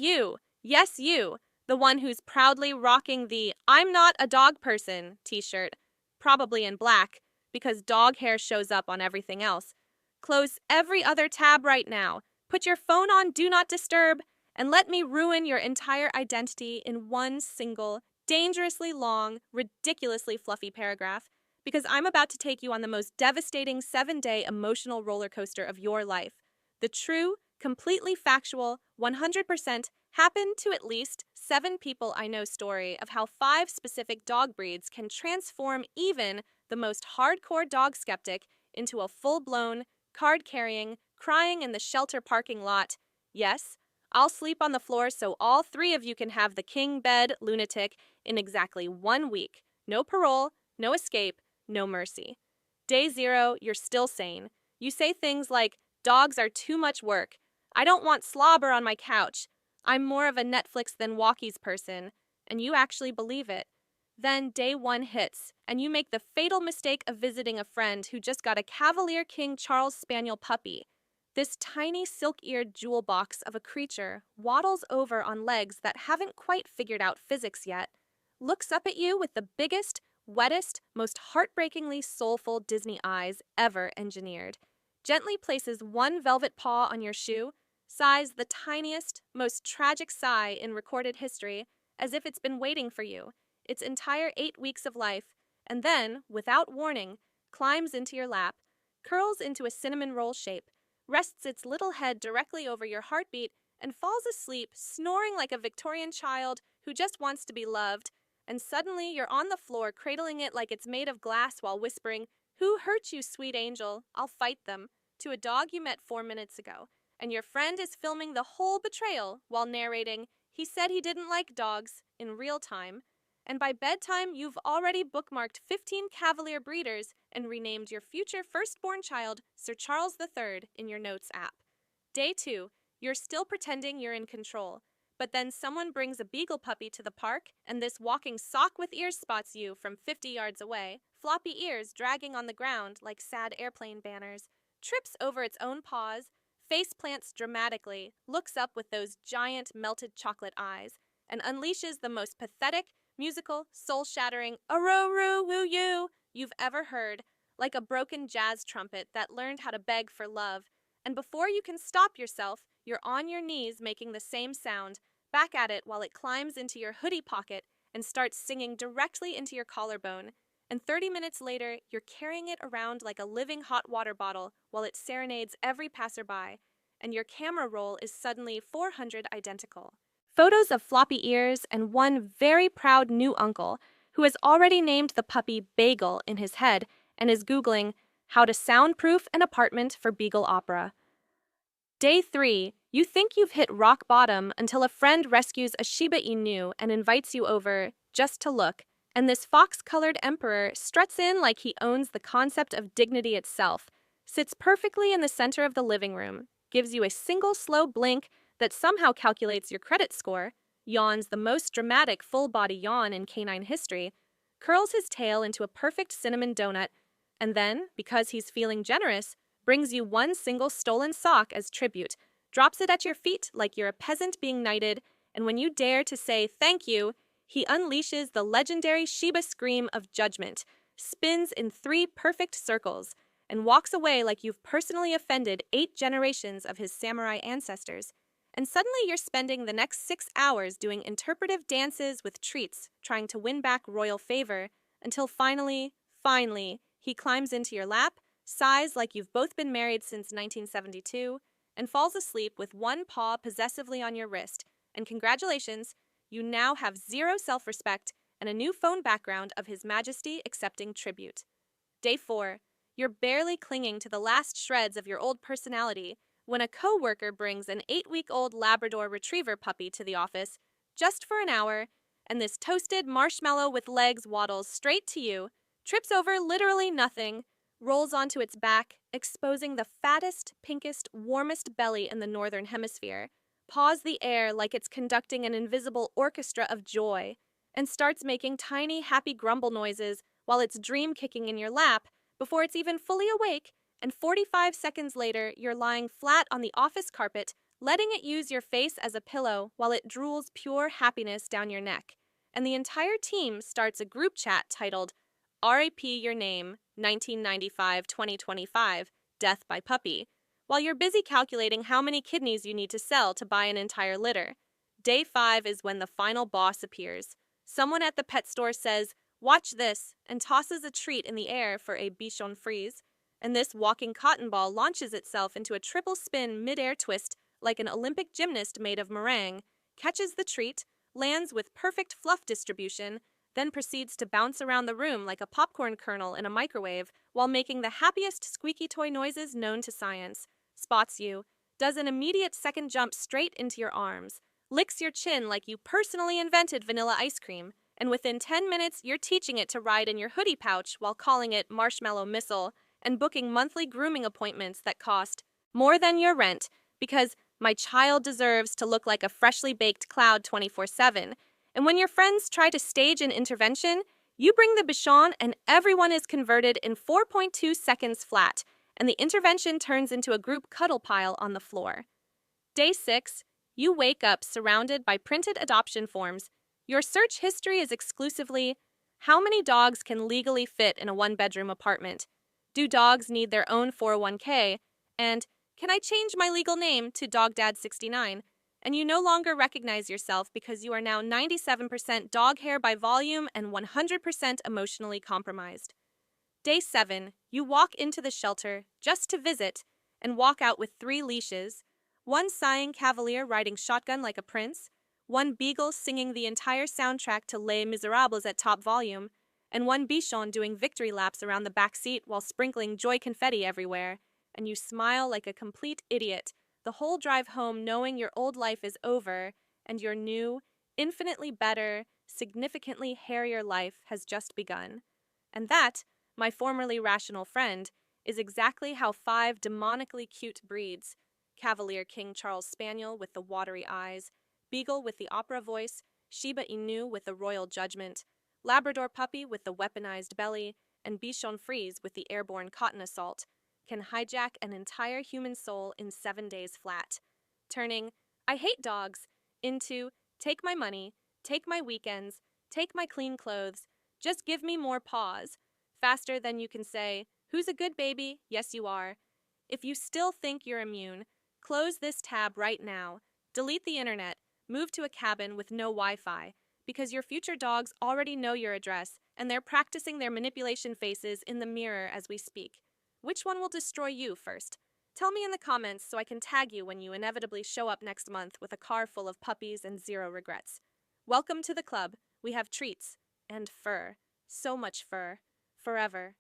you, yes you, the one who's proudly rocking the "I'm not a dog person" t-shirt, probably in black, because dog hair shows up on everything else. Close every other tab right now. Put your phone on Do Not Disturb, and let me ruin your entire identity in one single, dangerously long, ridiculously fluffy paragraph, because I'm about to take you on the most devastating 7-day emotional roller coaster of your life. The true, completely factual, 100% happened to at least 7 people I know story of how 5 specific dog breeds can transform even the most hardcore dog skeptic into a full-blown, card-carrying, crying in the shelter parking lot. Yes, I'll sleep on the floor so all 3 of you can have the king bed lunatic in exactly 1 week. No parole, no escape, no mercy. Day 0, you're still sane. You say things like, "Dogs are too much work. I don't want slobber on my couch. I'm more of a Netflix than walkies person," and you actually believe it. Then day 1 hits, and you make the fatal mistake of visiting a friend who just got a Cavalier King Charles Spaniel puppy. This tiny silk-eared jewel box of a creature waddles over on legs that haven't quite figured out physics yet, looks up at you with the biggest, wettest, most heartbreakingly soulful Disney eyes ever engineered, gently places one velvet paw on your shoe, sighs the tiniest, most tragic sigh in recorded history, as if it's been waiting for you, its entire 8 weeks of life, and then, without warning, climbs into your lap, curls into a cinnamon roll shape, rests its little head directly over your heartbeat, and falls asleep, snoring like a Victorian child who just wants to be loved, and suddenly you're on the floor cradling it like it's made of glass while whispering, "Who hurt you, sweet angel? I'll fight them," to a dog you met 4 minutes ago, and your friend is filming the whole betrayal while narrating, "He said he didn't like dogs," in real time. And by bedtime, you've already bookmarked 15 Cavalier breeders and renamed your future firstborn child Sir Charles III in your notes app. Day 2, you're still pretending you're in control, but then someone brings a Beagle puppy to the park, and this walking sock with ears spots you from 50 yards away, floppy ears dragging on the ground like sad airplane banners, trips over its own paws, face plants dramatically, looks up with those giant melted chocolate eyes, and unleashes the most pathetic, musical, soul-shattering aroooroooo you've ever heard, like a broken jazz trumpet that learned how to beg for love. And before you can stop yourself, you're on your knees making the same sound, back at it while it climbs into your hoodie pocket and starts singing directly into your collarbone. And 30 minutes later, you're carrying it around like a living hot water bottle while it serenades every passerby, and your camera roll is suddenly 400 identical. Photos of floppy ears and one very proud new uncle who has already named the puppy Beagle in his head and is Googling how to soundproof an apartment for Beagle opera. Day 3, you think you've hit rock bottom until a friend rescues a Shiba Inu and invites you over just to look, and this fox-colored emperor struts in like he owns the concept of dignity itself, sits perfectly in the center of the living room, gives you a single slow blink that somehow calculates your credit score, yawns the most dramatic full-body yawn in canine history, curls his tail into a perfect cinnamon donut, and then, because he's feeling generous, brings you one single stolen sock as tribute, drops it at your feet like you're a peasant being knighted, and when you dare to say thank you, he unleashes the legendary Shiba scream of judgment, spins in 3 perfect circles, and walks away like you've personally offended 8 generations of his samurai ancestors. And suddenly you're spending the next 6 hours doing interpretive dances with treats, trying to win back royal favor, until finally, he climbs into your lap, sighs like you've both been married since 1972, and falls asleep with one paw possessively on your wrist. And congratulations, you now have 0 self-respect and a new phone background of His Majesty accepting tribute. Day 4, you're barely clinging to the last shreds of your old personality when a co-worker brings an 8-week-old Labrador Retriever puppy to the office just for an hour, and this toasted marshmallow with legs waddles straight to you, trips over literally nothing, rolls onto its back, exposing the fattest, pinkest, warmest belly in the northern hemisphere, paws the air like it's conducting an invisible orchestra of joy, and starts making tiny, happy grumble noises while it's dream-kicking in your lap before it's even fully awake, and 45 seconds later, you're lying flat on the office carpet, letting it use your face as a pillow while it drools pure happiness down your neck. And the entire team starts a group chat titled R.I.P. Your Name, 1995-2025, Death by Puppy, while you're busy calculating how many kidneys you need to sell to buy an entire litter. Day 5 is when the final boss appears. Someone at the pet store says, "Watch this," and tosses a treat in the air for a Bichon Frise, and this walking cotton ball launches itself into a triple spin mid-air twist like an Olympic gymnast made of meringue, catches the treat, lands with perfect fluff distribution, then proceeds to bounce around the room like a popcorn kernel in a microwave while making the happiest squeaky toy noises known to science, spots you, does an immediate second jump straight into your arms, licks your chin like you personally invented vanilla ice cream, and within 10 minutes you're teaching it to ride in your hoodie pouch while calling it Marshmallow Missile and booking monthly grooming appointments that cost more than your rent because my child deserves to look like a freshly baked cloud 24/7. And when your friends try to stage an intervention, you bring the Bichon and everyone is converted in 4.2 seconds flat, and the intervention turns into a group cuddle pile on the floor. Day 6, you wake up surrounded by printed adoption forms. Your search history is exclusively, how many dogs can legally fit in a one-bedroom apartment? Do dogs need their own 401k? And can I change my legal name to DogDad69? And you no longer recognize yourself because you are now 97% dog hair by volume and 100% emotionally compromised. Day 7, you walk into the shelter just to visit and walk out with 3 leashes, one sighing Cavalier riding shotgun like a prince, one Beagle singing the entire soundtrack to Les Miserables at top volume, and one Bichon doing victory laps around the back seat while sprinkling joy confetti everywhere, and you smile like a complete idiot the whole drive home knowing your old life is over and your new, infinitely better, significantly hairier life has just begun. And that, my formerly rational friend, is exactly how 5 demonically cute breeds, Cavalier King Charles Spaniel with the watery eyes, Beagle with the opera voice, Shiba Inu with the royal judgment, Labrador Puppy with the weaponized belly, and Bichon Frise with the airborne cotton assault, can hijack an entire human soul in 7 days flat, turning "I hate dogs" into "take my money, take my weekends, take my clean clothes, just give me more paws," faster than you can say, "Who's a good baby? Yes, you are." If you still think you're immune, close this tab right now, delete the internet, move to a cabin with no Wi-Fi, because your future dogs already know your address and they're practicing their manipulation faces in the mirror as we speak. Which one will destroy you first? Tell me in the comments so I can tag you when you inevitably show up next month with a car full of puppies and 0 regrets. Welcome to the club. We have treats and fur. So much fur. Forever.